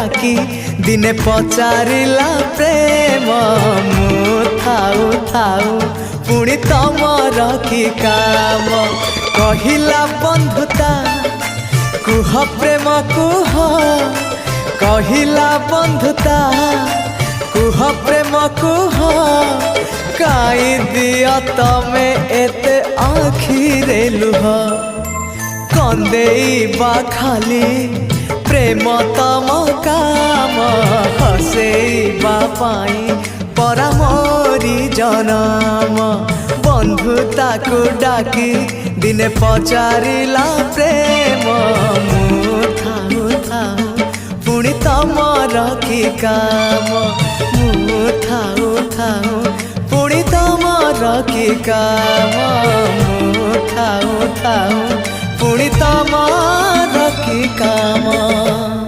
डाकी दिने पचारिला प्रेम मु थाऊ थाऊ पुणी तमर की काम कहिला बंधुता कुह प्रेम कुह कहिला बंधुता कुह प्रेम कुह काई दिया तमे एते आखिरे लुह कंदेइबा खाली प्रेम तम काम हसेइबा पाई परा मोरी जनम बंधुता को डाकी दिने पचारिला प्रेम मु थाऊ थाऊ पुणी तमर की काम मु थाऊ थाऊ पुणी तमर की काम मु थाऊ थाऊ पुणी तमर की काम।